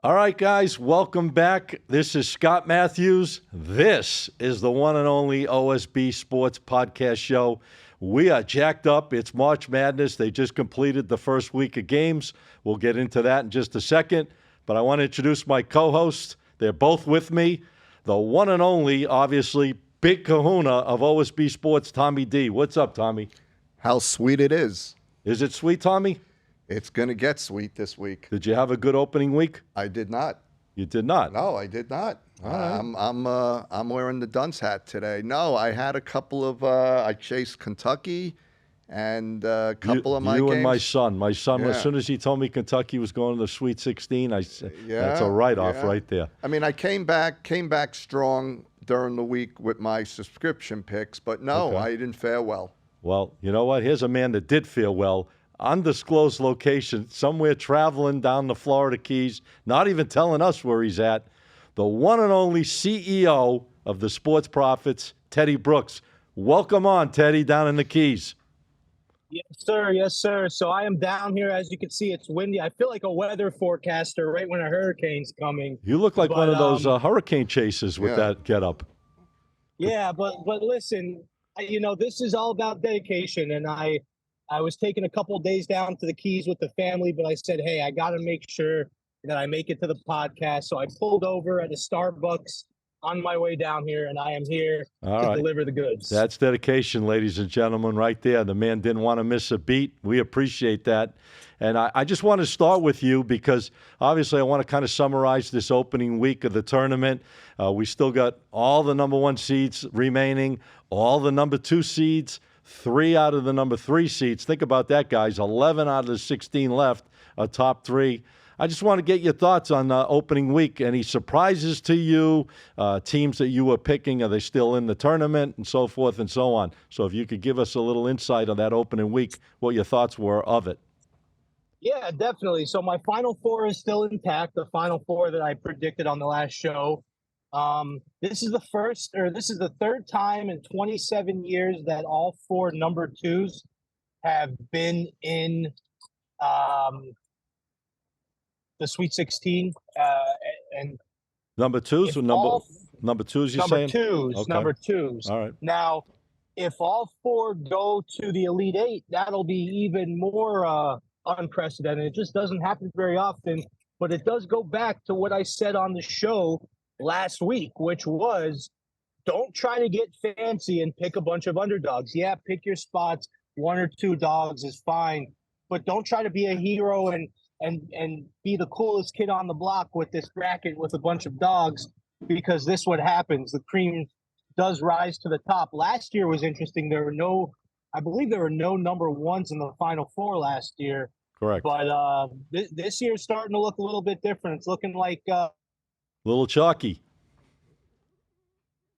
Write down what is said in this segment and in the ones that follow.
All right, guys, welcome back. This is Scott Matthews. This is the one and only OSB Sports Podcast show. We are jacked up. It's March Madness. They just completed the first week of games. We'll get into that in just a second. But I want to introduce my co-hosts. They're both with me. The one and only, obviously, Big Kahuna of OSB Sports, Tommy D. What's up, Tommy? How sweet it is. Is it sweet, Tommy? It's going to get sweet this week. Did you have a good opening week? I did not. You did not? No, I did not. Right. I'm wearing the dunce hat today. No, I had a couple of I chased Kentucky and a couple of my games. You and my son. My son, Yeah. as soon as he told me Kentucky was going to the Sweet 16, I said, Yeah, that's a write-off yeah. right there. I mean, I came back strong during the week with my subscription picks, but no, Okay. I didn't fare well. Well, you know what? Here's a man that did feel well. Undisclosed location, somewhere traveling down the Florida Keys, not even telling us where he's at. The one and only CEO of the Sports Profits, Teddy Brooks. Welcome on, Teddy, down in the Keys. Yes, sir. Yes, sir. So I am down here. As you can see, it's windy. I feel like a weather forecaster right when a hurricane's coming. You look like one of those um, hurricane chasers with that getup. Yeah, but listen, this is all about dedication. And I was taking a couple of days down to the Keys with the family, but I said, hey, I got to make sure that I make it to the podcast. So I pulled over at a Starbucks on my way down here, and I am here to deliver the goods. That's dedication, ladies and gentlemen, right there. The man didn't want to miss a beat. We appreciate that. And I just want to start with you because, obviously, I want to kind of summarize this opening week of the tournament. We still got all the number 1 seeds remaining, all the number 2 seeds, 3 out of the number 3 seeds. Think about that, guys. 11 out of the 16 left are top 3. I just want to get your thoughts on opening week. Any surprises to you? Teams that you were picking, are they still in the tournament, and so forth and so on? So if you could give us a little insight on that opening week, what your thoughts were of it. Yeah, definitely. So my Final Four is still intact, the Final Four that I predicted on the last show. This is the third time in 27 years that all 4 number 2s have been in the Sweet 16, and number 2s or number 2s? You're saying number twos. All right. Now, if all 4 go to the Elite 8, that'll be even more unprecedented. It just doesn't happen very often, but it does go back to what I said on the show last week, which was, don't try to get fancy and pick a bunch of underdogs. Yeah, pick your spots. 1 or 2 dogs is fine, but don't try to be a hero and be the coolest kid on the block with this bracket with a bunch of dogs, because this what happens. The cream does rise to the top. Last year was interesting. I believe there were no number 1s in the Final Four last year. Correct. But this year's starting to look a little bit different. It's looking like little chalky.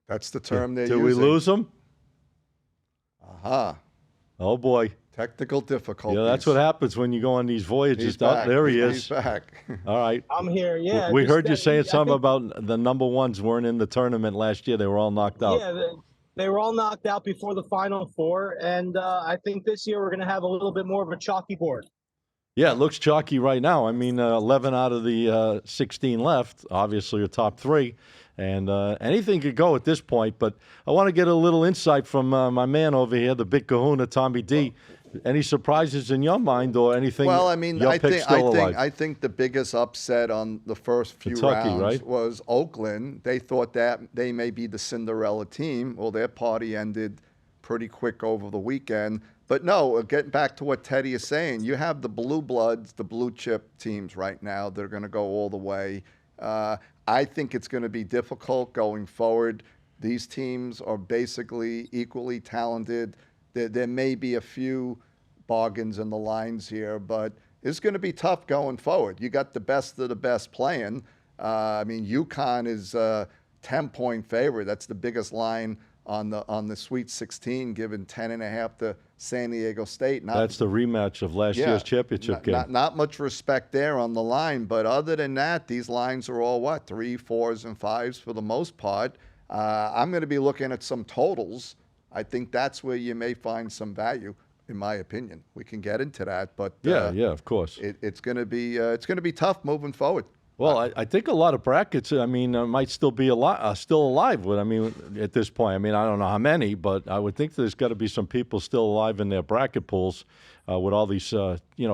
That's the term they're using. Did we lose them? Aha. Oh, boy. Technical difficulties. Yeah, that's what happens when you go on these voyages. He's back. There he is. He's back. All right. I'm here. Yeah. We heard you saying something about the number 1s weren't in the tournament last year. They were all knocked out. Yeah, they were all knocked out before the Final Four, and I think this year we're going to have a little bit more of a chalky board. Yeah, it looks chalky right now. I mean, 11 out of the 16 left, obviously, are top 3. And anything could go at this point. But I want to get a little insight from my man over here, the big kahuna, Tommy D. Any surprises in your mind or anything? Well, I mean, I think the biggest upset on the first few Kentucky, rounds right? was Oakland. They thought that they may be the Cinderella team. Well, their party ended pretty quick over the weekend. But no, getting back to what Teddy is saying, you have the blue bloods, the blue chip teams right now. They're going to go all the way. I think it's going to be difficult going forward. These teams are basically equally talented. There may be a few bargains in the lines here, but it's going to be tough going forward. You got the best of the best playing. I mean, UConn is a 10-point favorite. That's the biggest line on the Sweet 16, given 10.5 to San Diego State. That's the rematch of last year's championship game. Not much respect there on the line, but other than that, these lines are all 3, 4s, and 5s for the most part. I'm going to be looking at some totals. I think that's where you may find some value, in my opinion. We can get into that, but yeah, of course. It's going to be tough moving forward. Well, I think a lot of brackets, might still be still alive. At this point, I don't know how many, but I would think there's got to be some people still alive in their bracket pools with all these,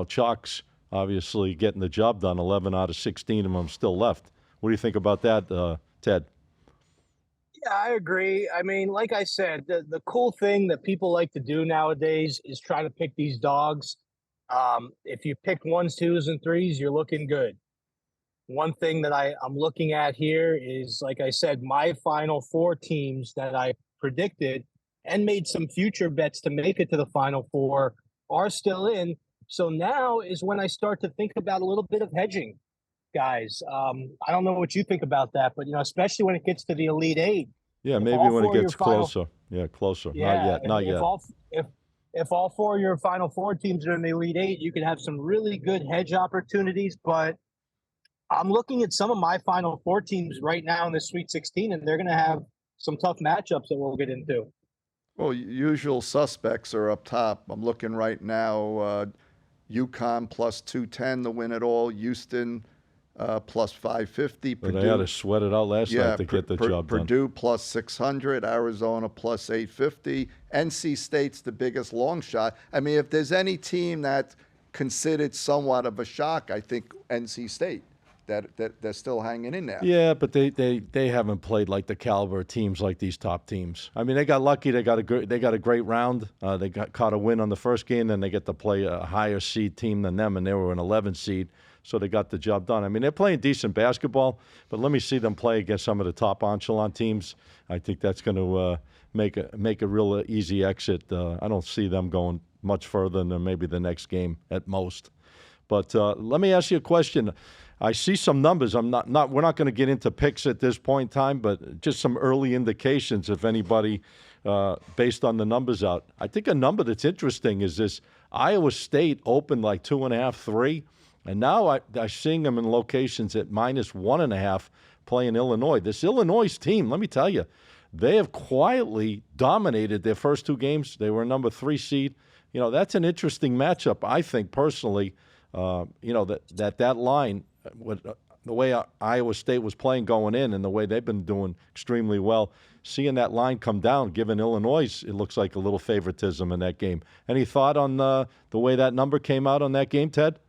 chalks obviously getting the job done. 11 out of 16 of them still left. What do you think about that, Ted? Yeah, I agree. I mean, like I said, the cool thing that people like to do nowadays is try to pick these dogs. If you pick ones, twos, and threes, you're looking good. One thing that I'm looking at here is, like I said, my final four teams that I predicted and made some future bets to make it to the final four are still in. So now is when I start to think about a little bit of hedging, guys. I don't know what you think about that, but especially when it gets to the Elite Eight. Yeah, if maybe all when it four of gets your final- closer. Yeah, closer. Yeah, Not yet. if all four of your final four teams are in the Elite Eight, you could have some really good hedge opportunities. But I'm looking at some of my final four teams right now in the Sweet 16, and they're going to have some tough matchups that we'll get into. Well, usual suspects are up top. I'm looking right now, UConn plus 210 to win it all. Houston plus 550. But they had to sweat it out last night to get the job done. Purdue plus 600. Arizona plus 850. NC State's the biggest long shot. I mean, if there's any team that's considered somewhat of a shock, I think NC State. That they're still hanging in there. Yeah, but they haven't played like the caliber teams like these top teams. I mean, they got lucky. They got a great round. They caught a win on the first game. Then they get to play a higher seed team than them, and they were an 11 seed, so they got the job done. I mean, they're playing decent basketball, but let me see them play against some of the top echelon teams. I think that's going to make a real easy exit. I don't see them going much further than maybe the next game at most. But let me ask you a question. I see some numbers. We're not going to get into picks at this point in time, but just some early indications if anybody, based on the numbers out. I think a number that's interesting is this: Iowa State opened like 2.5, 3, and now I'm seeing them in locations at -1.5 playing Illinois. This Illinois team, let me tell you, they have quietly dominated their first two games. They were number 3 seed. That's an interesting matchup, I think, personally. That line, the way Iowa State was playing going in and the way they've been doing extremely well, seeing that line come down, given Illinois, it looks like a little favoritism in that game. Any thought on the way that number came out on that game, Ted?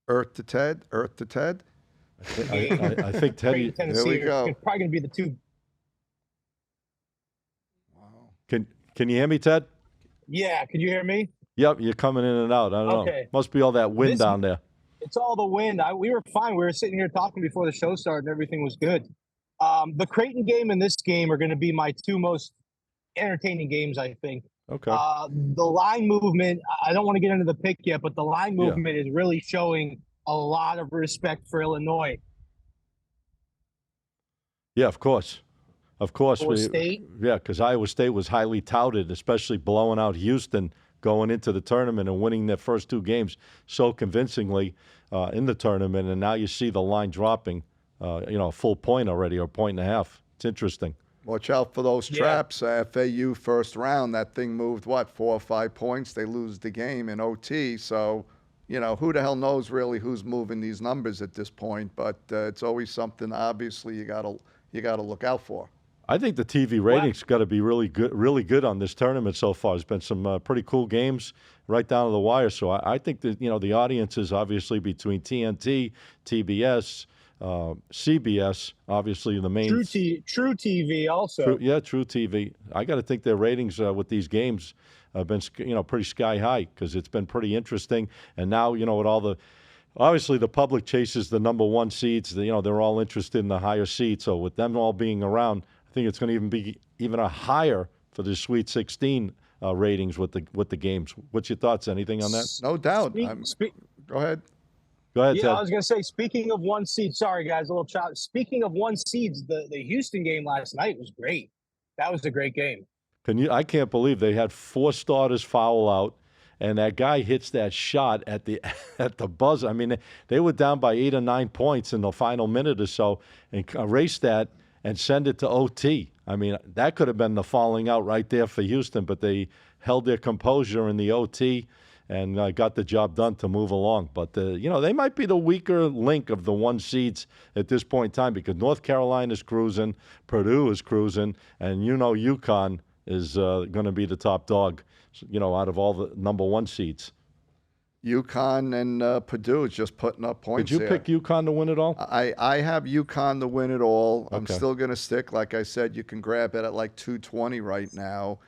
Earth to Ted. I think Teddy. There we go. It's probably going to be the two. Wow. Can you hear me, Ted? Yeah, can you hear me? Yep, you're coming in and out. I don't know. Must be all that wind down there. It's all the wind. We were fine. We were sitting here talking before the show started, and everything was good. The Creighton game and this game are going to be my two most entertaining games, I think. Okay. The line movement, I don't want to get into the pick yet, but the line movement is really showing a lot of respect for Illinois. Yeah, of course. Iowa State? Yeah, because Iowa State was highly touted, especially blowing out Houston going into the tournament and winning their first two games so convincingly in the tournament. And now you see the line dropping, a full point already or 1.5. It's interesting. Watch out for those traps. FAU first round, that thing moved, 4 or 5 points? They lose the game in OT. So, who the hell knows really who's moving these numbers at this point. But it's always something, obviously, you gotta look out for. I think the TV ratings got to be really good on this tournament so far. There's been some pretty cool games right down to the wire. So I think that the audience is obviously between TNT, TBS, CBS, obviously the main. True TV also. True TV. I got to think their ratings with these games have been pretty sky high because it's been pretty interesting. And now with all the. Obviously, the public chases the number 1 seeds. They're all interested in the higher seed. So with them all being around, I think it's going to even be a higher for the Sweet 16 ratings with the games. What's your thoughts? Anything on that? No doubt. Go ahead. Go ahead, Yeah, Ted. I was going to say, speaking of 1 seed, sorry, guys, a little chop. Speaking of 1 seeds, the Houston game last night was great. That was a great game. I can't believe they had 4 starters foul out. And that guy hits that shot at the buzzer. I mean, they were down by 8 or 9 points in the final minute or so, and erased that and send it to OT. I mean, that could have been the falling out right there for Houston, but they held their composure in the OT and got the job done to move along. But, they might be the weaker link of the 1 seeds at this point in time because North Carolina's cruising, Purdue is cruising, and UConn is going to be the top dog, out of all the number 1 seeds. UConn and Purdue is just putting up points. Did you pick UConn to win it all? I have UConn to win it all. Okay. I'm still going to stick. Like I said, you can grab it at like 220 right now.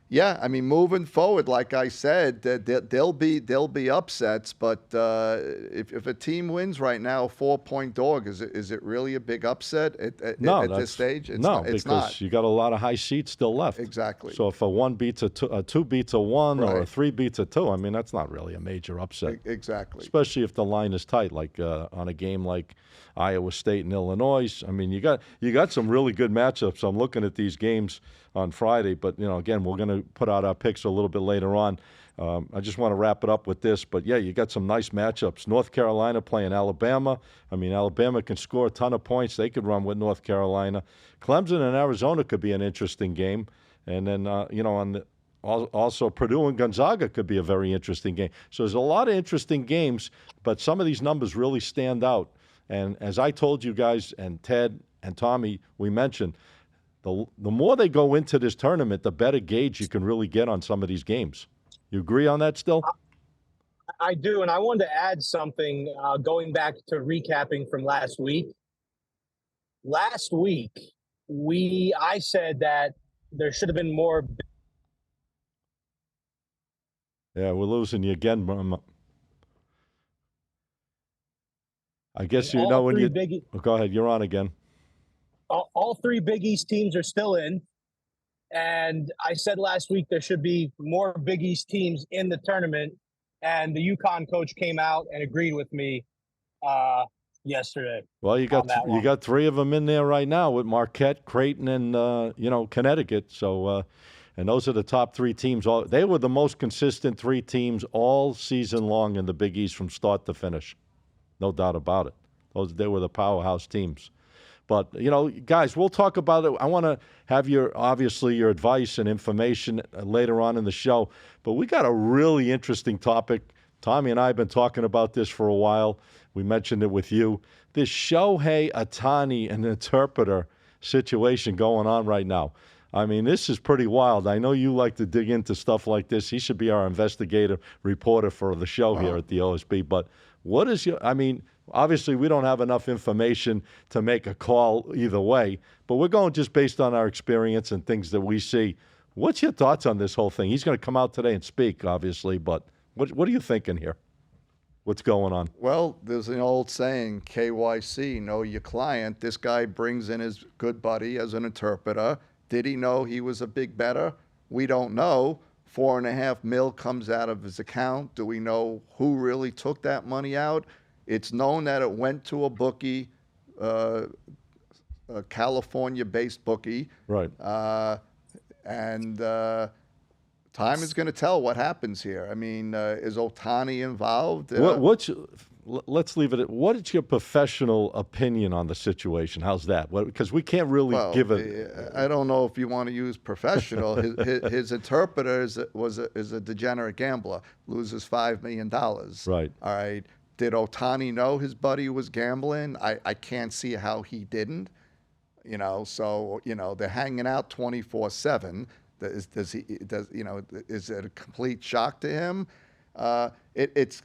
Yeah, I mean, moving forward, like I said, there'll be upsets, but if a team wins right now, a 4-point dog, is it really a big upset at this stage? It's because not. You got a lot of high seeds still left. Exactly. So if a 1 beats a 2 beats a 1, or a Right. 3 beats a 2, I mean, that's not really a major upset. Exactly. Especially if the line is tight, like on a game like Iowa State and Illinois. I mean, you got some really good matchups. I'm looking at these games on Friday, but again, we're going to put out our picks a little bit later on. I just want to wrap it up with this, but yeah, you got some nice matchups. North Carolina playing Alabama. I mean, Alabama can score a ton of points. They could run with North Carolina. Clemson and Arizona could be an interesting game, and then also Purdue and Gonzaga could be a very interesting game. So there's a lot of interesting games, but some of these numbers really stand out. And as I told you guys, and Ted and Tommy, we mentioned, the more they go into this tournament, the better gauge you can really get on some of these games. You agree on that still? I do, and I wanted to add something going back to recapping from last week. Last week, I said that there should have been more. Yeah, we're losing you again. I guess when you go ahead, you're on again. All 3 Big East teams are still in, and I said last week there should be more Big East teams in the tournament, and the UConn coach came out and agreed with me yesterday. Well, you got 3 of them in there right now with Marquette, Creighton, and Connecticut. So, and those are the top 3 teams. They were the most consistent 3 teams all season long in the Big East from start to finish. No doubt about it. They were the powerhouse teams. But, guys, we'll talk about it. I want to have your advice and information later on in the show. But we got a really interesting topic. Tommy and I have been talking about this for a while. We mentioned it with you. This Shohei Ohtani and interpreter situation going on right now. I mean, this is pretty wild. I know you like to dig into stuff like this. He should be our investigative reporter for the show here at the OSB. But what is obviously, we don't have enough information to make a call either way, but we're going just based on our experience and things that we see. What's your thoughts on this whole thing? He's going to come out today and speak, obviously, but what are you thinking here? What's going on? Well, there's an old saying, KYC, know your client. This guy brings in his good buddy as an interpreter. Did he know he was a big bettor? We don't know. $4.5 million comes out of his account. Do we know who really took that money out? It's known that it went to a bookie, a California-based bookie. Right. And time is going to tell what happens here. I mean, is Ohtani involved? Let's leave it at, what is your professional opinion on the situation? How's that? Because we can't really give it. I don't know if you want to use professional. His interpreter is a degenerate gambler, loses $5 million. Right. All right. Did Ohtani know his buddy was gambling? I can't see how he didn't. So they're hanging out 24/7. Is it a complete shock to him? It's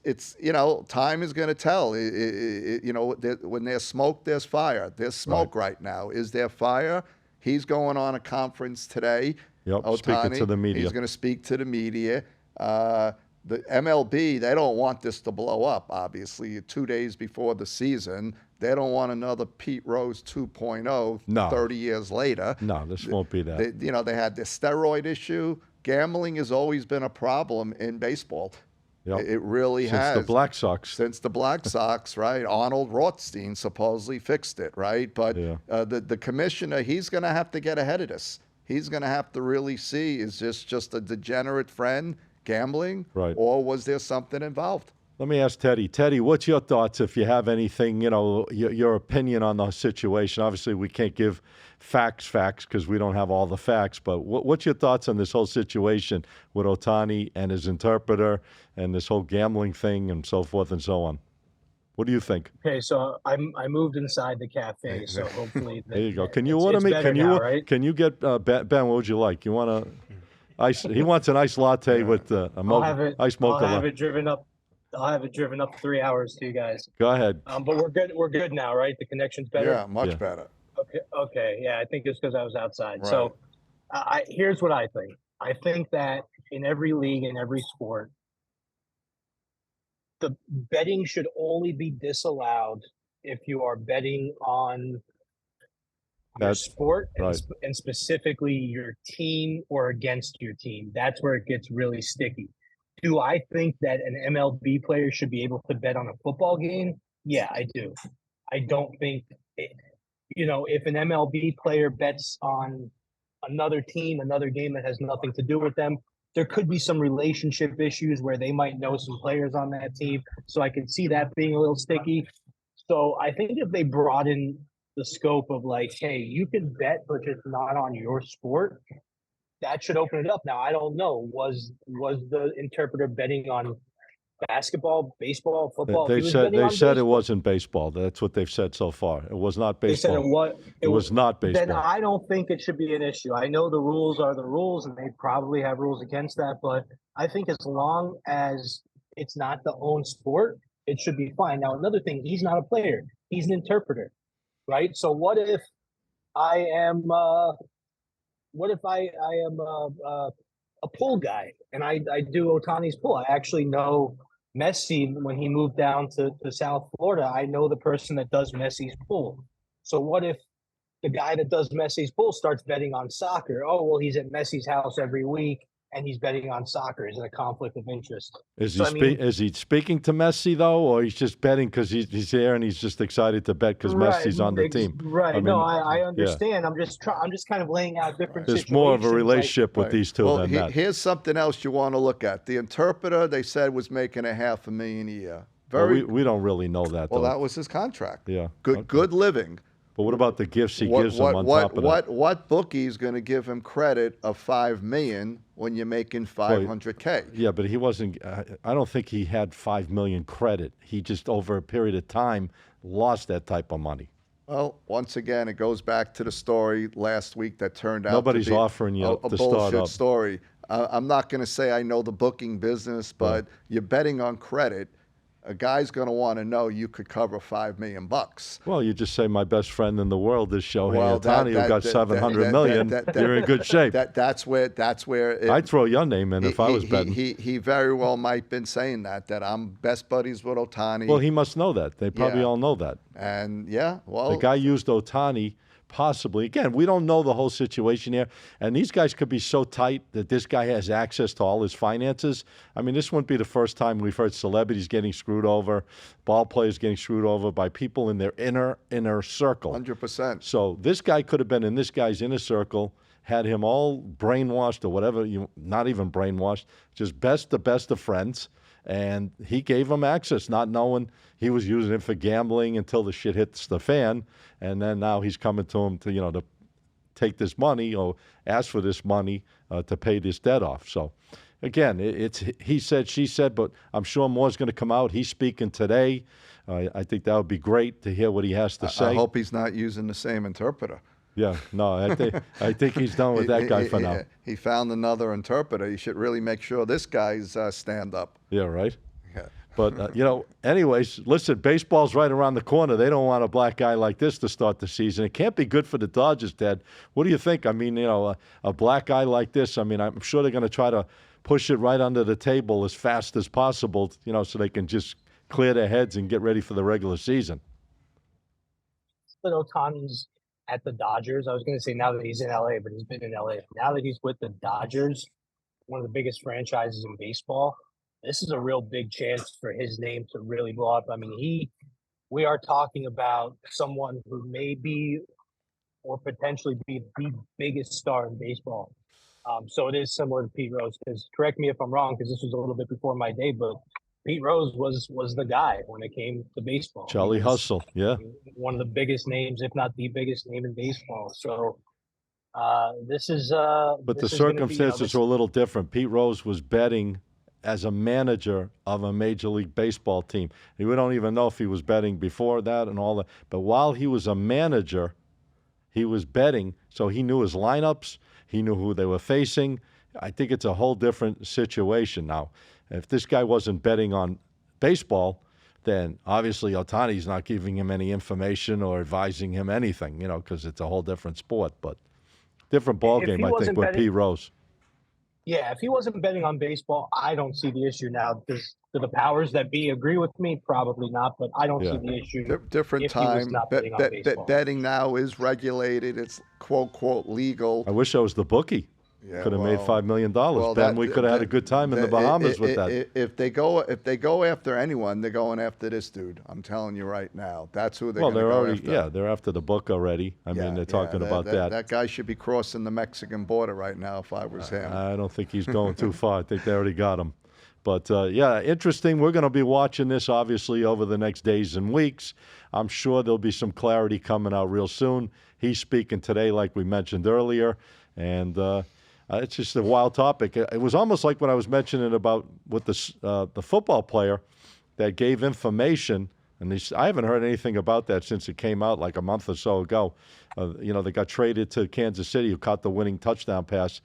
time is going to tell. When there's smoke, there's fire. There's smoke right now. Is there fire? He's going on a conference today. Yep, Ohtani, speaking to the media. He's going to speak to the media. The MLB, they don't want this to blow up, obviously. 2 days before the season, they don't want another Pete Rose 2.0 30 years later. No, this won't be that. They had this steroid issue. Gambling has always been a problem in baseball. Yep. It really has. Since the Black Sox. Since the Black Sox, right? Arnold Rothstein supposedly fixed it, right? But the commissioner, he's going to have to get ahead of this. He's going to have to really see, is this just a degenerate friend gambling, right, or was there something involved? Let me ask Teddy. Teddy, what's your thoughts, if you have anything, your opinion on the situation? Obviously, we can't give facts because we don't have all the facts, but what's your thoughts on this whole situation with Ohtani and his interpreter and this whole gambling thing and so forth and so on? What do you think? Okay, so I moved inside the cafe, so hopefully there you go. Can you order me? Right? Can you get Ben? What would you like? You want a ice? He wants an iced latte with a iced mocha. I'll have it driven up. I'll have it driven up 3 hours to you guys. Go ahead. But we're good. We're good now, right? The connection's better. Yeah, much better. Okay. Yeah, I think it's because I was outside. Right. So, here's what I think. I think that in every league, in every sport, the betting should only be disallowed if you are betting on your sport and specifically your team or against your team. That's where it gets really sticky. Do I think that an MLB player should be able to bet on a football game? Yeah, I do. I don't think, if an MLB player bets on another team, another game that has nothing to do with them, there could be some relationship issues where they might know some players on that team. So I can see that being a little sticky. So I think if they broaden the scope of like, hey, you can bet, but just not on your sport, that should open it up. Now, I don't know. Was the interpreter betting on basketball, baseball, football? They said it wasn't baseball. That's what they've said so far. It was not baseball. They said it was not baseball. Then I don't think it should be an issue. I know the rules are the rules, and they probably have rules against that. But I think as long as it's not the own sport, it should be fine. Now, another thing, he's not a player. He's an interpreter, right? So what if I am a pool guy and I do Ohtani's pool? I actually know Messi when he moved down to South Florida. I know the person that does Messi's pool. So what if the guy that does Messi's pool starts betting on soccer? Oh, well, he's at Messi's house every week and he's betting on soccer. Is it a conflict of interest? Is he speaking to Messi though, or he's just betting because he's there and he's just excited to bet because Messi's on the team? Right. I understand. Yeah. I'm just kind of laying out different There's situations. more of a relationship with these two than that. Here's something else you want to look at. The interpreter, they said, was making $500,000 a year. We don't really know that. Well, though. that was his contract. Yeah. Good living. But what about the gifts he gives him on top of that? What bookie's going to give him credit of $5 million when you're making $500K? Yeah, but he wasn't. I don't think he had $5 million credit. He just over a period of time lost that type of money. Well, once again, it goes back to the story last week that turned out Nobody's to be offering you a to bullshit start up. story. I'm not going to say I know the booking business, but you're betting on credit. A guy's going to want to know you could cover $5 million. Well, you just say my best friend in the world is Shohei Ohtani, who got $700 million. You're in good shape. That's where I'd throw your name in if I was betting. He very well might have been saying that I'm best buddies with Ohtani. Well, he must know that. They probably all know that. And the guy used Ohtani. Possibly. Again, we don't know the whole situation here. And these guys could be so tight that this guy has access to all his finances. I mean, this wouldn't be the first time we've heard celebrities getting screwed over, ball players getting screwed over by people in their inner circle. 100%. So this guy could have been in this guy's inner circle, had him all brainwashed or whatever, not even brainwashed, just the best of friends. And he gave him access, not knowing he was using it for gambling until the shit hits the fan. And then now he's coming to him to take this money or ask for this money to pay this debt off. So, again, it's he said, she said, but I'm sure more's going to come out. He's speaking today. I think that would be great to hear what he has to say. I hope he's not using the same interpreter. Yeah, no, I think he's done with that guy for now. He found another interpreter. You should really make sure this guy's stand up. Yeah, right? Yeah. But, anyways, listen, baseball's right around the corner. They don't want a black guy like this to start the season. It can't be good for the Dodgers, Ted. What do you think? I mean, a black guy like this, I mean, I'm sure they're going to try to push it right under the table as fast as possible, so they can just clear their heads and get ready for the regular season. But Ohtani's at the Dodgers. I was going to say now that he's in LA, but he's been in LA. Now that he's with the Dodgers, one of the biggest franchises in baseball, this is a real big chance for his name to really blow up. I mean, we are talking about someone who may be or potentially be the biggest star in baseball. So it is similar to Pete Rose. Because correct me if I'm wrong, because this was a little bit before my day, but Pete Rose was the guy when it came to baseball. Charlie He was Hustle, yeah. one of the biggest names, if not the biggest name in baseball. So this is But the this is going to be, circumstances were a little different. Pete Rose was betting as a manager of a Major League Baseball team. We don't even know if he was betting before that and all that. But while he was a manager, he was betting, so he knew his lineups. He knew who they were facing. I think it's a whole different situation now. If this guy wasn't betting on baseball, then obviously Ohtani's not giving him any information or advising him anything, because it's a whole different sport. But different ballgame, I think, with Pete Rose. Yeah, if he wasn't betting on baseball, I don't see the issue now. Do the powers that be agree with me? Probably not, but I don't see the issue. Different time. Betting now is regulated. It's quote, quote, legal. I wish I was the bookie. Yeah, could have made $5 million. Ben, we could have had a good time in the Bahamas with that. If they go after anyone, they're going after this dude. I'm telling you right now. That's who they're going to go after. Yeah, they're after the book already. I mean, they're talking about that. That guy should be crossing the Mexican border right now if I was him. I don't think he's going too far. I think they already got him. But, interesting. We're going to be watching this, obviously, over the next days and weeks. I'm sure there'll be some clarity coming out real soon. He's speaking today, like we mentioned earlier, and it's just a wild topic. It was almost like what I was mentioning about with the football player that gave information, and I haven't heard anything about that since it came out like a month or so ago. They got traded to Kansas City, who caught the winning touchdown pass.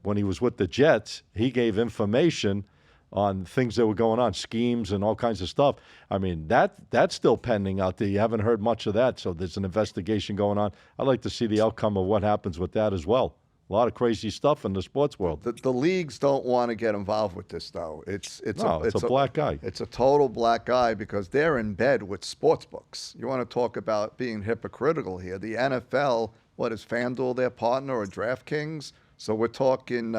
When he was with the Jets, he gave information on things that were going on, schemes and all kinds of stuff. I mean, that's still pending out there. You haven't heard much of that, so there's an investigation going on. I'd like to see the outcome of what happens with that as well. A lot of crazy stuff in the sports world. The leagues don't want to get involved with this, though. It's a black guy. It's a total black guy because they're in bed with sports books. You want to talk about being hypocritical here. The NFL, is FanDuel their partner or DraftKings? So we're talking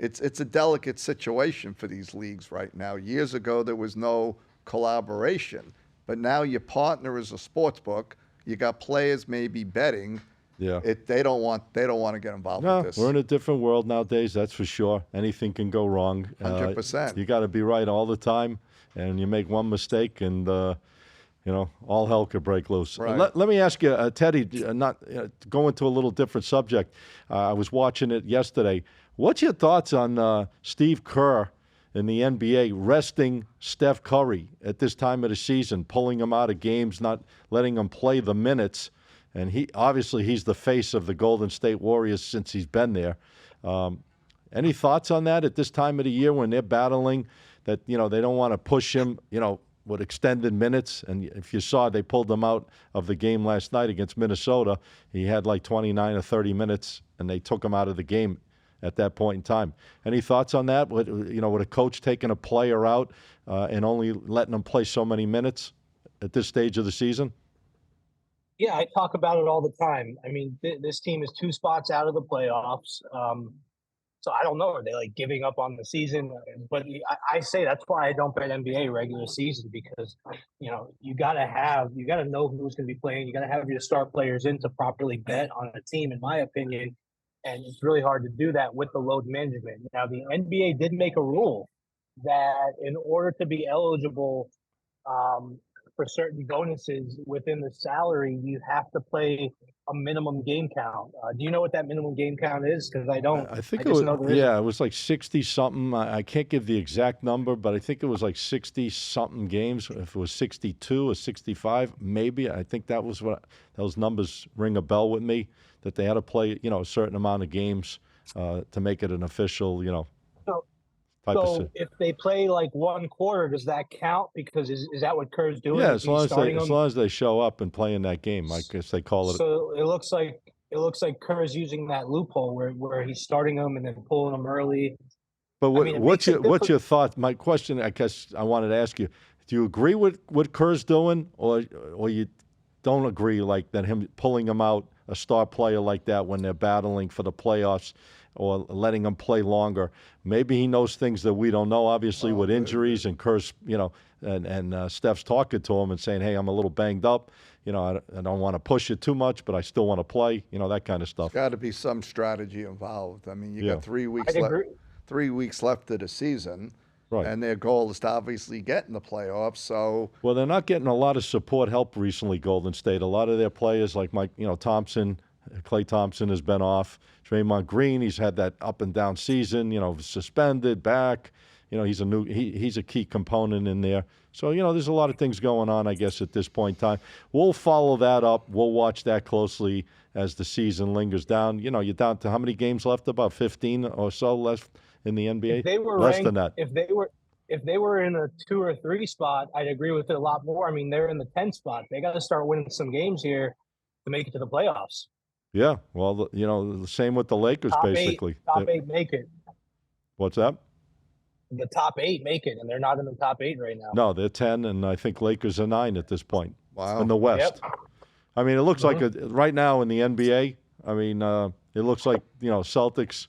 it's a delicate situation for these leagues right now. Years ago, there was no collaboration. But now your partner is a sports book. You got players maybe betting. Yeah, they don't want to get involved with this. We're in a different world nowadays, that's for sure. Anything can go wrong. 100%. You got to be right all the time, and you make one mistake, and all hell could break loose. Right. Let me ask you, Teddy, not go into a little different subject. I was watching it yesterday. What's your thoughts on Steve Kerr in the NBA resting Steph Curry at this time of the season, pulling him out of games, not letting him play the minutes? And he's the face of the Golden State Warriors since he's been there. Any thoughts on that at this time of the year when they're battling that, they don't want to push him, with extended minutes? And if you saw, they pulled him out of the game last night against Minnesota. He had like 29 or 30 minutes, and they took him out of the game at that point in time. Any thoughts on that? With a coach taking a player out and only letting him play so many minutes at this stage of the season? Yeah, I talk about it all the time. I mean, this team is 2 spots out of the playoffs. So I don't know. Are they like giving up on the season? But I say that's why I don't bet NBA regular season, because, you got to know who's going to be playing. You got to have your star players in to properly bet on a team, in my opinion. And it's really hard to do that with the load management. Now, the NBA did make a rule that in order to be eligible for certain bonuses within the salary, you have to play a minimum game count. Do you know what that minimum game count is? Because I don't. I think it was. Yeah, it was like 60 something. I can't give the exact number, but I think it was like 60 something games. If it was 62 or 65, maybe. I think that was what those numbers ring a bell with me. That they had to play, a certain amount of games to make it an official, So if they play like one quarter, does that count? Because is that what Kerr's doing? Yeah, as long as they show up and play in that game, I guess they call it. So it looks like Kerr's using that loophole where he's starting them and then pulling them early. But what's your thought? My question, I guess, I wanted to ask you: do you agree with what Kerr's doing, or you don't agree, like that him pulling him out, a star player like that, when they're battling for the playoffs? Or letting them play longer. Maybe he knows things that we don't know, obviously, with injuries and Kerr's, and Steph's talking to him and saying, hey, I'm a little banged up. I don't want to push it too much, but I still want to play, that kind of stuff. There's got to be some strategy involved. I mean, you got 3 weeks left. 3 weeks left of the season. Right. And their goal is to obviously get in the playoffs. So, Well, they're not getting a lot of support help recently, Golden State. A lot of their players, like Thompson, Klay Thompson has been off. Draymond Green, he's had that up and down season, suspended, back. He's a key component in there. So, there's a lot of things going on, I guess, at this point in time. We'll follow that up. We'll watch that closely as the season lingers down. You're down to how many games left? About 15 or so left in the NBA? If they were less ranked, than that. If they were in a 2 or 3 spot, I'd agree with it a lot more. I mean, they're in the 10 spot. They got to start winning some games here to make it to the playoffs. Yeah, well, the same with the Lakers, basically. Top eight make it. What's that? The top 8 make it, and they're not in the top 8 right now. No, they're 10, and I think Lakers are 9 at this point. Wow. In the West. Yep. I mean, it looks like right now in the NBA, I mean, it looks like, Celtics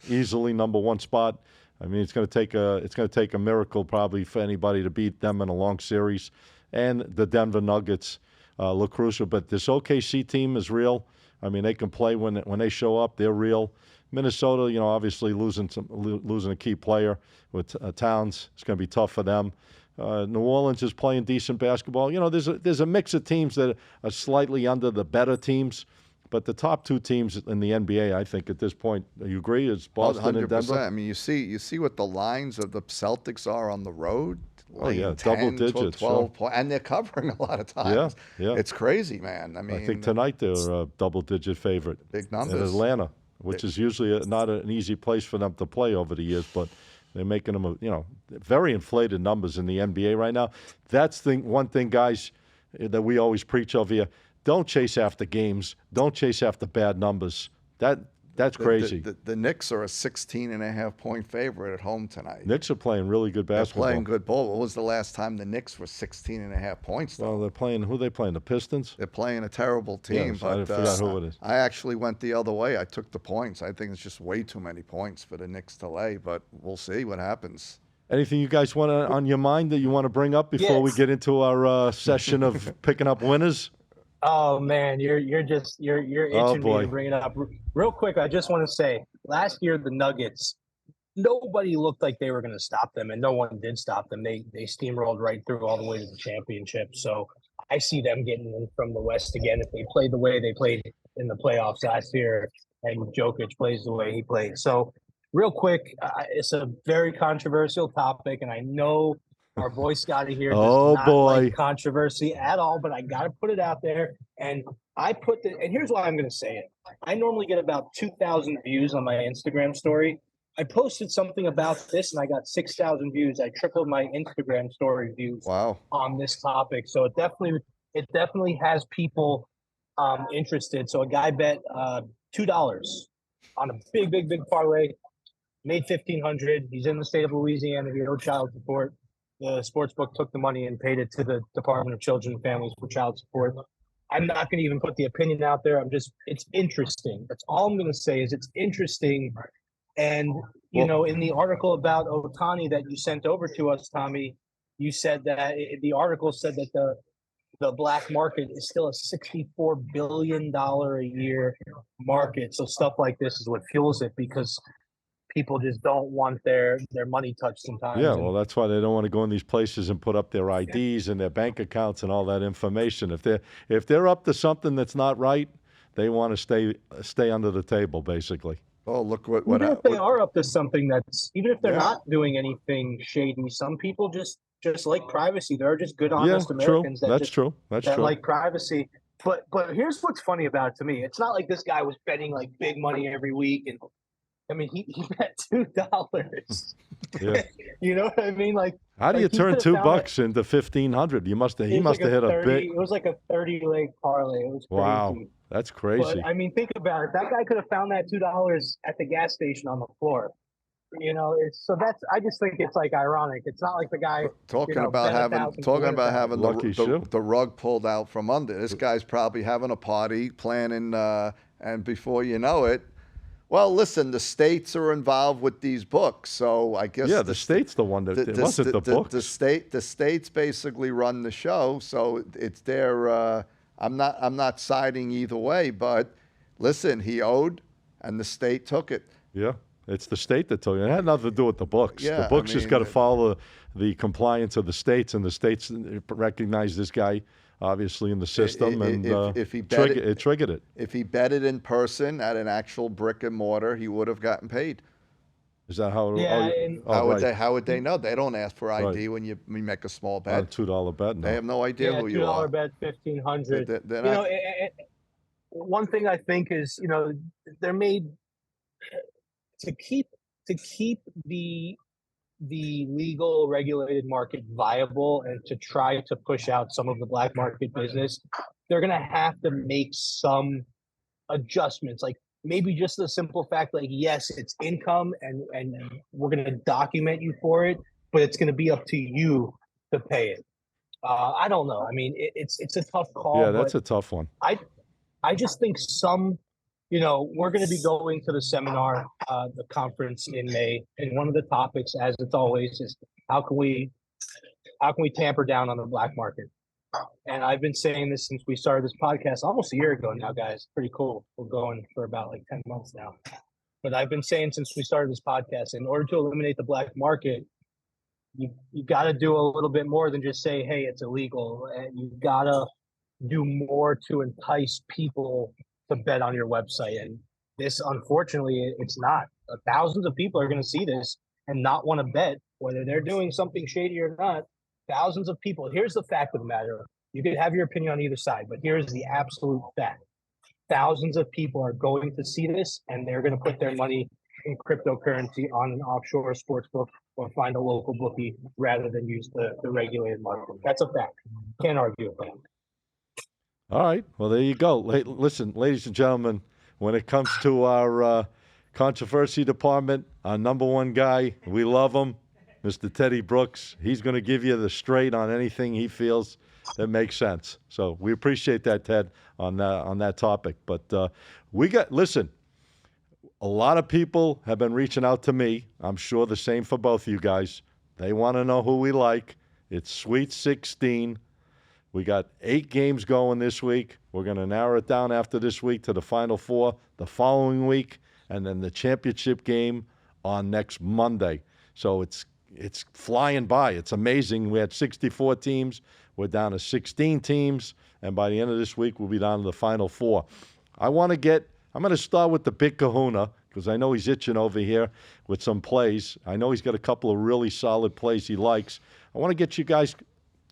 easily number 1 spot. I mean, it's going to take a miracle probably for anybody to beat them in a long series. And the Denver Nuggets look crucial, but this OKC team is real. I mean, they can play when they show up. They're real. Minnesota, obviously losing a key player with Towns. It's going to be tough for them. New Orleans is playing decent basketball. There's a mix of teams that are slightly under the better teams, but the top 2 teams in the NBA, I think, at this point, you agree, is Boston 100%. and Denver. I mean, you see what the lines of the Celtics are on the road. Oh, yeah, 10, double digits. 12 points, and they're covering a lot of times. Yeah. It's crazy, man. I mean, I think tonight they're a double-digit favorite. Big numbers. In Atlanta, which is usually not an easy place for them to play over the years, but they're making them, very inflated numbers in the NBA right now. That's one thing, guys, that we always preach over here. Don't chase after games. Don't chase after bad numbers. That's crazy. The Knicks are a 16.5-point favorite at home tonight. Knicks are playing really good basketball. They're playing good ball. When was the last time the Knicks were 16.5 points? Though? Well, they're playing. Who are they playing? The Pistons. They're playing a terrible team. Yes, I forgot who it is. I actually went the other way. I took the points. I think it's just way too many points for the Knicks to lay. But we'll see what happens. Anything you guys want on your mind that you want to bring up before we get into our session of picking up winners? Oh man, you're itching me to bring it up. Real quick, I just want to say, last year the Nuggets, nobody looked like they were going to stop them, and no one did stop them. They steamrolled right through all the way to the championship. So I see them getting in from the West again if they play the way they played in the playoffs last year, and Jokic plays the way he played. So real quick, it's a very controversial topic, and I know our boy Scotty here does not like controversy at all, but I got to put it out there. And and here's why I'm going to say it. I normally get about 2,000 views on my Instagram story. I posted something about this and I got 6,000 views. I tripled my Instagram story views on this topic. So it definitely has people interested. So a guy bet $2 on a big parlay, made $1,500. He's in the state of Louisiana. He owed child support. The sports book took the money and paid it to the Department of Children and Families for child support. I'm not going to even put the opinion out there. It's interesting. That's all I'm going to say is it's interesting. And, in the article about Ohtani that you sent over to us, Tommy, you said that the article said that the black market is still a $64 billion a year market. So stuff like this is what fuels it because people just don't want their money touched sometimes. Yeah, well, that's why they don't want to go in these places and put up their IDs and their bank accounts and all that information. If they're up to something that's not right, they want to stay under the table, basically. Oh, look what even if they are up to something even if they're not doing anything shady, some people just like privacy. There are just good, honest Americans true. That's true. Like privacy. But here's what's funny about it to me. It's not like this guy was betting like big money every week and I mean, he bet $2. Yeah. You know what I mean? Like, how do you turn $2 into $1,500? He must have hit a big. It was like a 30-leg parlay. It was crazy. Wow, that's crazy. But I mean, think about it. That guy could have found that $2 at the gas station on the floor. I just think it's like ironic. It's not like the guy talking about having the rug pulled out from under. This guy's probably having a party, planning, and before you know it. Well, listen, the states are involved with these books, so I guess the state's the one that it wasn't the books. The states basically run the show, so it's their. I'm not siding either way, but listen, he owed, and the state took it. Yeah. It's the state that told you. It had nothing to do with the books. Yeah, The books I just mean, got to follow the compliance of the states, and the states recognize this guy obviously in the system, and if he bet it triggered it. if he betted in person at an actual brick and mortar, he would have gotten paid. Is that how? Yeah, Oh, and oh, How would right. they? How would they know? They don't ask for ID Right. when you make a small On bet. a $2 bet? No. They have no idea yeah, who you $2 are. bet, 1,500. They're You not- know, one thing I think is, they're made to keep the legal regulated market viable and to try to push out some of the black market business. They're gonna have to make some adjustments, like maybe just the simple fact, like, yes, it's income and we're gonna document you for it, but it's gonna be up to you to pay it. I don't know. I mean, it's a tough call. Yeah, that's but a tough one. I just think we're going to be going to the seminar, the conference in May, and one of the topics, as it's always, is how can we tamper down on the black market? And I've been saying this since we started this podcast almost a year ago now, guys. Pretty cool. We're going for about like 10 months now. But I've been saying since we started this podcast, in order to eliminate the black market, you got to do a little bit more than just say, hey, it's illegal. And you got to do more to entice people to bet on your website. And this, unfortunately, it's not. Thousands of people are going to see this and not want to bet, whether they're doing something shady or not. Thousands of people. Here's the fact of the matter. You could have your opinion on either side, but here's the absolute fact. Thousands of people are going to see this, and they're going to put their money in cryptocurrency on an offshore sports book or find a local bookie rather than use the regulated market. That's a fact. Can't argue with that. All right. Well, there you go. Listen, ladies and gentlemen, when it comes to our controversy department, our number one guy, we love him, Mr. Teddy Brooks. He's going to give you the straight on anything he feels that makes sense. So we appreciate that, Ted, on that topic. But listen, a lot of people have been reaching out to me. I'm sure the same for both of you guys. They want to know who we like. It's Sweet 16. We got 8 games going this week. We're going to narrow it down after this week to the Final Four the following week, and then the championship game on next Monday. So it's flying by. It's amazing. We had 64 teams. We're down to 16 teams, and by the end of this week, we'll be down to the Final Four. I'm going to start with the Big Kahuna because I know he's itching over here with some plays. I know he's got a couple of really solid plays he likes. I want to get you guys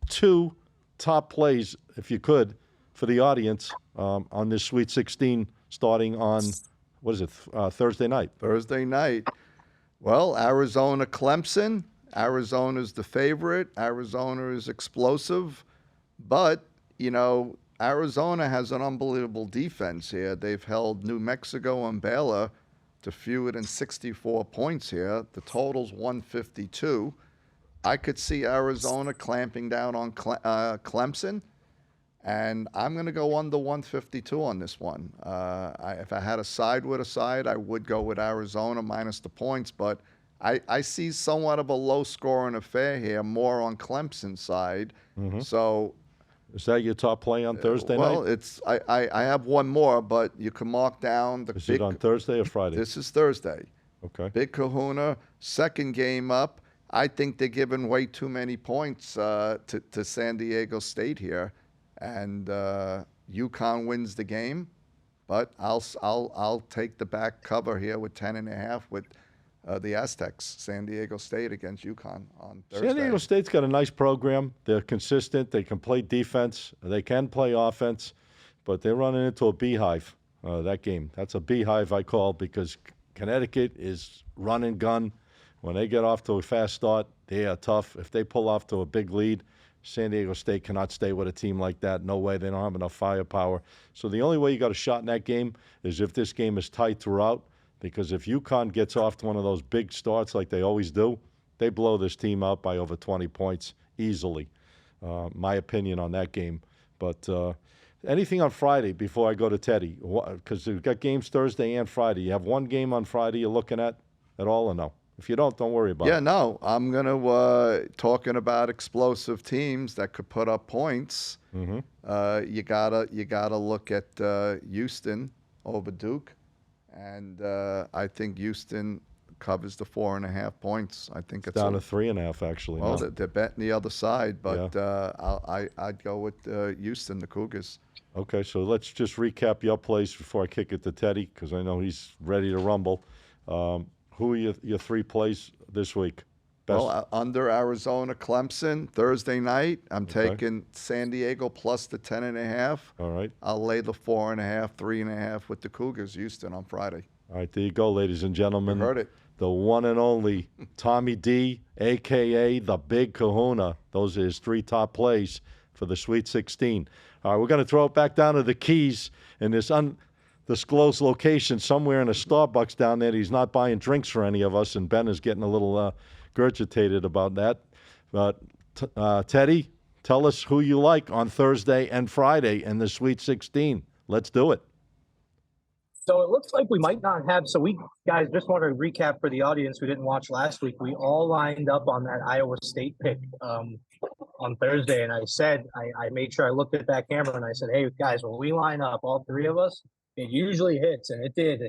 2 top plays, if you could, for the audience on this Sweet 16 starting on, Thursday night? Thursday night. Well, Arizona, Clemson. Arizona's the favorite. Arizona is explosive. But, Arizona has an unbelievable defense here. They've held New Mexico and Baylor to fewer than 64 points here. The total's 152. I could see Arizona clamping down on Clemson, and I'm going to go under 152 on this one. If I had to side with a side, I would go with Arizona minus the points, but I see somewhat of a low-scoring affair here, more on Clemson's side. Mm-hmm. So, is that your top play on Thursday night? Well, I have one more, but you can mark down the. Is it on Thursday or Friday? This is Thursday. Okay. Big Kahuna, second game up. I think they're giving way too many points to San Diego State here, and UConn wins the game. But I'll take the back cover here with 10.5 with the Aztecs, San Diego State against UConn on Thursday. San Diego State's got a nice program. They're consistent. They can play defense. They can play offense, but they're running into a beehive. That game. That's a beehive I call because Connecticut is run and gun. When they get off to a fast start, they are tough. If they pull off to a big lead, San Diego State cannot stay with a team like that. No way. They don't have enough firepower. So the only way you got a shot in that game is if this game is tight throughout, because if UConn gets off to one of those big starts like they always do, they blow this team out by over 20 points easily. My opinion on that game. But anything on Friday before I go to Teddy? Because we've got games Thursday and Friday. You have one game on Friday you're looking at all or no? If you don't worry about it. Yeah, no. I'm going to, talking about explosive teams that could put up points, you gotta look at Houston over Duke. And I think Houston covers the 4.5 points. I think it's down to 3.5 actually. Well, now. they're betting the other side, but I'd go with Houston, the Cougars. Okay, so let's just recap your plays before I kick it to Teddy, because I know he's ready to rumble. Who are your 3 plays this week? Best. Well, under Arizona, Clemson, Thursday night. I'm Okay. taking San Diego plus the 10.5. All right. I'll lay the 4.5, 3.5 with the Cougars, Houston, on Friday. All right, there you go, ladies and gentlemen. You heard it. The one and only Tommy D, a.k.a. the Big Kahuna. Those are his 3 top plays for the Sweet 16. All right, we're going to throw it back down to the Keys in this undisclosed location somewhere in a Starbucks down there. He's not buying drinks for any of us, and Ben is getting a little gurgitated about that. But, Teddy, tell us who you like on Thursday and Friday in the Sweet 16. Let's do it. So it looks like we might not have. So we guys just want to recap for the audience who didn't watch last week. We all lined up on that Iowa State pick on Thursday, and I said I made sure I looked at that camera and I said, "Hey guys, when we line up, all 3 of us, it usually hits," and it did.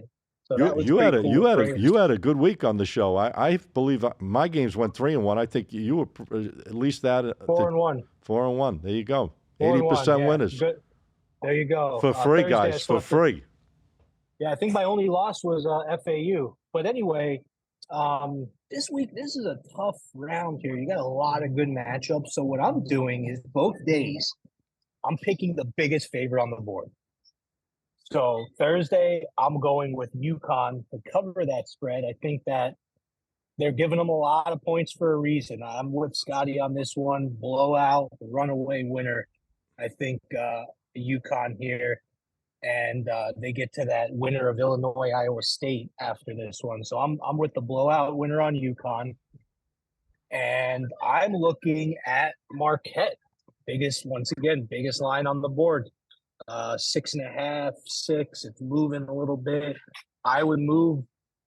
So that was you had a cool. you had a good week on the show. I believe my games went 3-1. I think you were at least that 4-1. 4-1. There you go. 4-1, 80% yeah. winners. Good. There you go. For free, Thursday, guys. For free. Yeah, I think my only loss was FAU. But anyway, this week, this is a tough round here. You got a lot of good matchups. So what I'm doing is both days, I'm picking the biggest favorite on the board. So Thursday, I'm going with UConn to cover that spread. I think that they're giving them a lot of points for a reason. I'm with Scotty on this one. Blowout, runaway winner. I think UConn here. And they get to that winner of Illinois, Iowa State after this one. So I'm with the blowout winner on UConn. And I'm looking at Marquette. Biggest line on the board. 6.5, 6. It's moving a little bit. I would move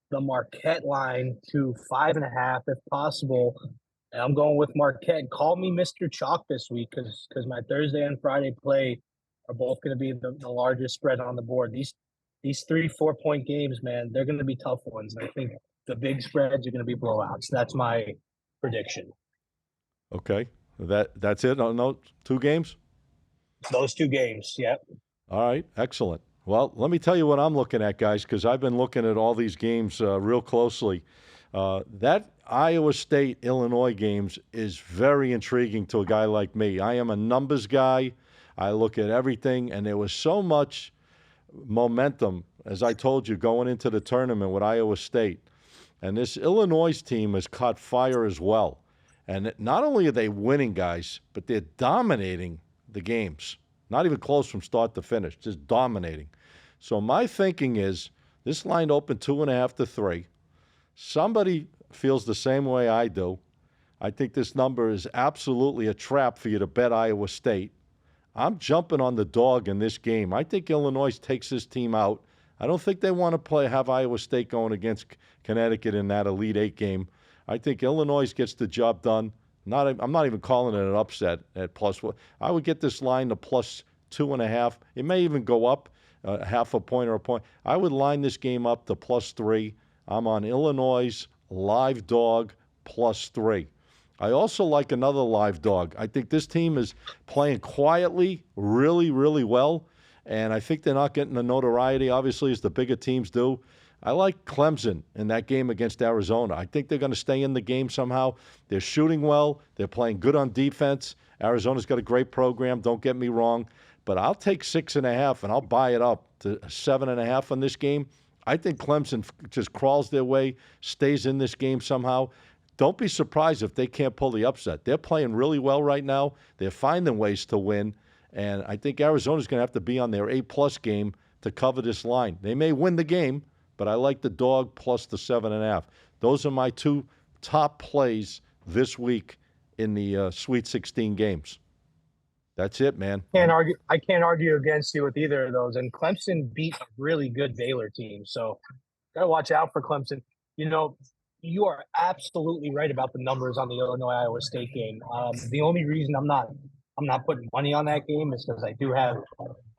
the Marquette line to 5.5 if possible. And I'm going with Marquette. Call me Mr. Chalk this week because my Thursday and Friday play are both going to be the largest spread on the board. These 3-4 point games, man, they're going to be tough ones. And I think the big spreads are going to be blowouts. That's my prediction. Okay. That's it on those 2 games? Those 2 games, yep. All right. Excellent. Well, let me tell you what I'm looking at, guys, because I've been looking at all these games real closely. That Iowa State-Illinois games is very intriguing to a guy like me. I am a numbers guy. I look at everything, and there was so much momentum, as I told you, going into the tournament with Iowa State. And this Illinois team has caught fire as well. And not only are they winning, guys, but they're dominating the games. Not even close from start to finish, just dominating. So my thinking is this line opened 2.5 to 3. Somebody feels the same way I do. I think this number is absolutely a trap for you to bet Iowa State. I'm jumping on the dog in this game. I think Illinois takes this team out. I don't think they want to have Iowa State going against Connecticut in that Elite 8 game. I think Illinois gets the job done. I'm not even calling it an upset at +1. I would get this line to +2.5. It may even go up half a point or a point. I would line this game up to +3. I'm on Illinois live dog +3. I also like another live dog. I think this team is playing quietly, really, really well, and I think they're not getting the notoriety, obviously, as the bigger teams do. I like Clemson in that game against Arizona. I think they're going to stay in the game somehow. They're shooting well. They're playing good on defense. Arizona's got a great program, don't get me wrong, but I'll take 6.5, and I'll buy it up to 7.5 on this game. I think Clemson just crawls their way, stays in this game somehow. Don't be surprised if they can't pull the upset. They're playing really well right now. They're finding ways to win. And I think Arizona's going to have to be on their A+ game to cover this line. They may win the game, but I like the dog plus the 7.5. Those are my 2 top plays this week in the Sweet 16 games. That's it, man. I can't argue against you with either of those. And Clemson beat a really good Baylor team. So got to watch out for Clemson. You know, you are absolutely right about the numbers on the Illinois-Iowa State game. The only reason I'm not putting money on that game is because I do have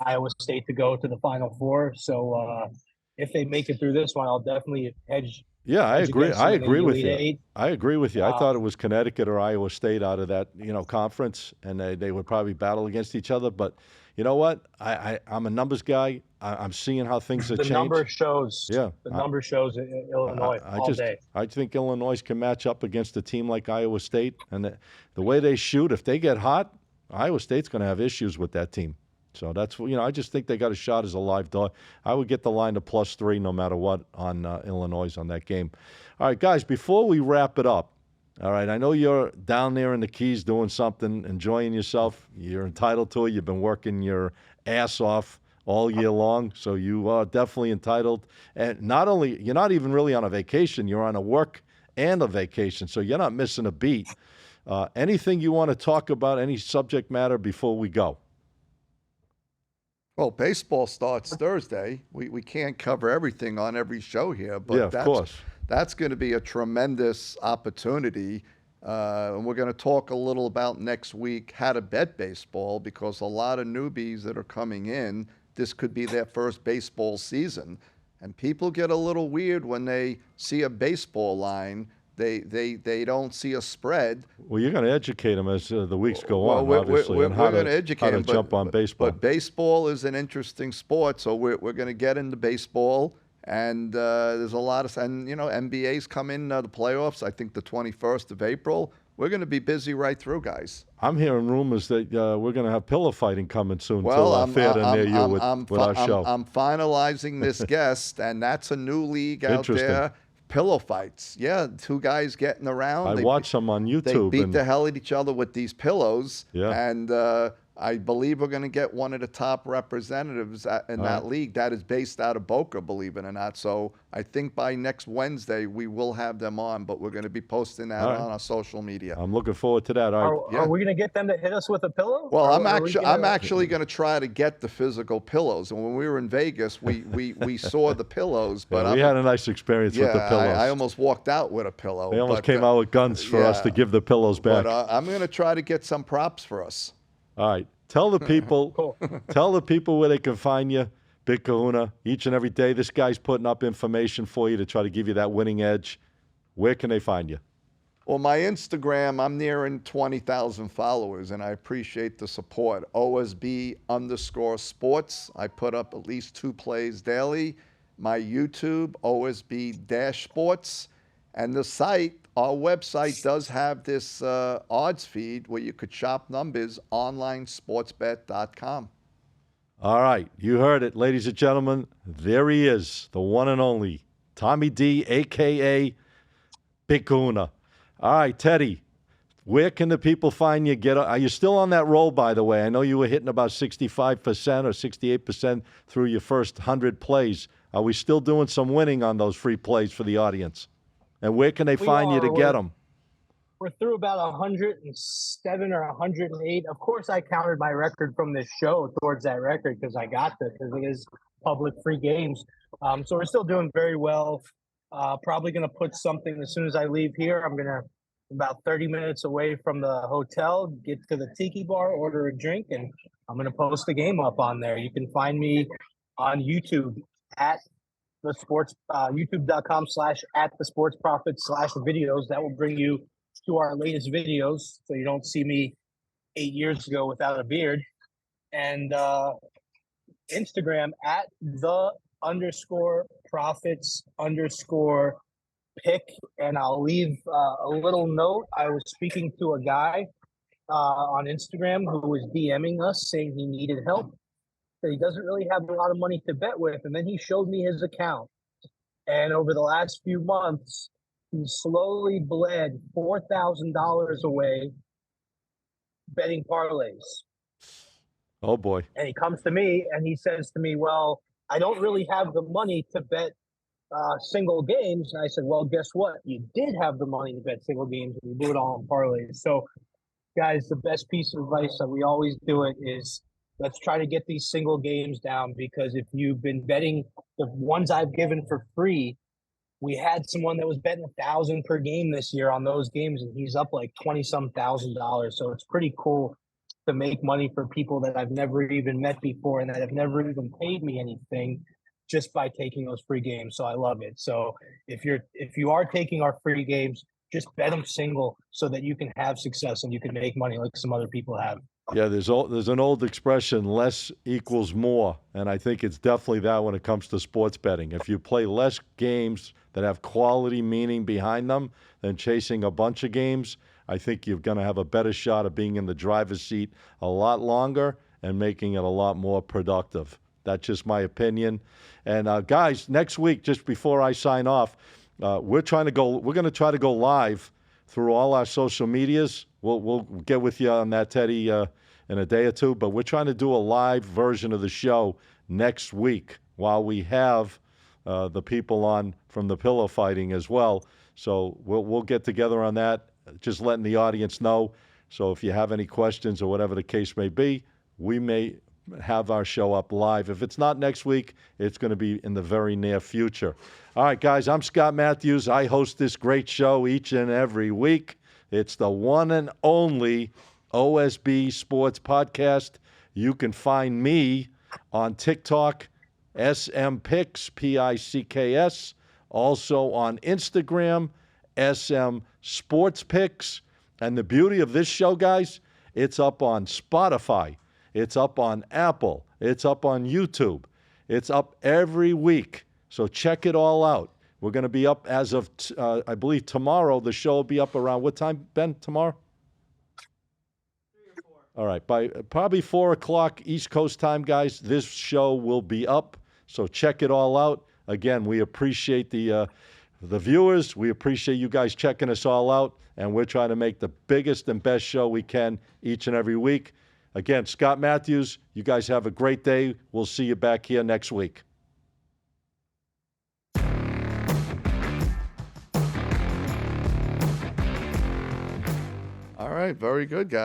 Iowa State to go to the Final Four. So if they make it through this one, I'll definitely hedge Yeah, I edge agree. against I them in agree the with Elite you. Eight. I agree with you. I Uh, thought it was Connecticut or Iowa State out of that, conference, and they would probably battle against each other. But you know what? I'm a numbers guy. I'm seeing how things have the number changed. shows. Yeah, The number shows in Illinois all day. I think Illinois can match up against a team like Iowa State, and the way they shoot, if they get hot, Iowa State's going to have issues with that team. So that's I just think they got a shot as a live dog. I would get the line to +3 no matter what on Illinois on that game. All right, guys, before we wrap it up, all right, I know you're down there in the Keys doing something, enjoying yourself. You're entitled to it. You've been working your ass off all year long, so you are definitely entitled. And you're not even really on a vacation. You're on a work and a vacation, so you're not missing a beat. Anything you want to talk about, any subject matter before we go? Well, baseball starts Thursday. We can't cover everything on every show here, but Yeah, of course. That's going to be a tremendous opportunity. And we're going to talk a little about next week how to bet baseball, because a lot of newbies that are coming in, this could be their first baseball season. And people get a little weird when they see a baseball line. They don't see a spread. Well, you're going to educate them as the weeks go Well, on, we're obviously, on how going to educate how to them, jump on baseball. But baseball is an interesting sport, so we're going to get into baseball. And there's a lot of, NBA's come in the playoffs, I think the 21st of April. We're going to be busy right through, guys. I'm hearing rumors that we're going to have pillow fighting coming soon Well, to a theater near you with our show. I'm finalizing this guest, and that's a new league out there. Pillow fights. Yeah, two guys getting around. I watch them on YouTube. They beat the hell at each other with these pillows. Yeah. And I believe we're going to get one of the top representatives in that league that is based out of Boca, believe it or not. So I think by next Wednesday we will have them on, but we're going to be posting that on our social media. I'm looking forward to that. All right. Are we going to get them to hit us with a pillow? Well, I'm actually going to try to get the physical pillows. And when we were in Vegas, we saw the pillows. But we had a nice experience with the pillows. I almost walked out with a pillow. They almost came out with guns for us to give the pillows back. But I'm going to try to get some props for us. All right. Tell the people, tell the people where they can find you, Big Kahuna, each and every day. This guy's putting up information for you to try to give you that winning edge. Where can they find you? Well, my Instagram, I'm nearing 20,000 followers, and I appreciate the support. OSB_sports. I put up at least 2 plays daily. My YouTube, OSB-sports. And the site, our website does have this odds feed where you could shop numbers, onlinesportsbet.com. All right. You heard it, ladies and gentlemen. There he is, the one and only Tommy D, a.k.a. Big Kahuna. All right, Teddy, where can the people find you? Are you still on that roll, by the way? I know you were hitting about 65% or 68% through your first 100 plays. Are we still doing some winning on those free plays for the audience? And where can they find you to get them? We're through about 107 or 108. Of course, I counted my record from this show towards that record because I got this, because it is public free games. So we're still doing very well. Probably going to put something as soon as I leave here. I'm going to about 30 minutes away from the hotel, get to the tiki bar, order a drink, and I'm going to post the game up on there. You can find me on YouTube at the sports, youtube.com/@the-sports-prophet/videos. That will bring you to our latest videos, so you don't see me 8 years ago without a beard. And Instagram at the_prophets_pick. And I'll leave a little note. I was speaking to a guy on Instagram who was DMing us saying he needed help, that he doesn't really have a lot of money to bet with. And then he showed me his account. And over the last few months, he slowly bled $4,000 away betting parlays. Oh, boy. And he comes to me and he says to me, well, I don't really have the money to bet single games. And I said, well, guess what? You did have the money to bet single games, and you do it all in parlays. So, guys, the best piece of advice that we always do it is, let's try to get these single games down, because if you've been betting the ones I've given for free, we had someone that was betting $1,000 per game this year on those games, and he's up like $20-some thousand. So it's pretty cool to make money for people that I've never even met before and that have never even paid me anything. just by taking those free games. So I love it. So if you are taking our free games, just bet them single so that you can have success and you can make money like some other people have. Yeah, there's an old expression, less equals more, and I think it's definitely that when it comes to sports betting. If you play less games that have quality meaning behind them than chasing a bunch of games, I think you're going to have a better shot of being in the driver's seat a lot longer and making it a lot more productive. That's just my opinion. And guys, next week, just before I sign off, we're going to try to go live through all our social medias. We'll get with you on that, Teddy, in a day or two. But we're trying to do a live version of the show next week while we have the people on from the pillow fighting as well. So we'll get together on that, just letting the audience know. So if you have any questions or whatever the case may be, we may have our show up live. If it's not next week, it's going to be in the very near future. All right, guys, I'm Scott Matthews. I host this great show each and every week. It's the one and only OSB Sports Podcast. You can find me on TikTok, SM Picks, Picks, also on Instagram, SM Sports Picks. And the beauty of this show, guys, it's up on Spotify. It's up on Apple. It's up on YouTube. It's up every week. So check it all out. We're going to be up as of, I believe, tomorrow. The show will be up around what time, Ben, tomorrow? 3 or 4. All right. By probably 4 o'clock East Coast time, guys, this show will be up. So check it all out. Again, we appreciate the viewers. We appreciate you guys checking us all out. And we're trying to make the biggest and best show we can each and every week. Again, Scott Matthews, you guys have a great day. We'll see you back here next week. All right, very good, guys.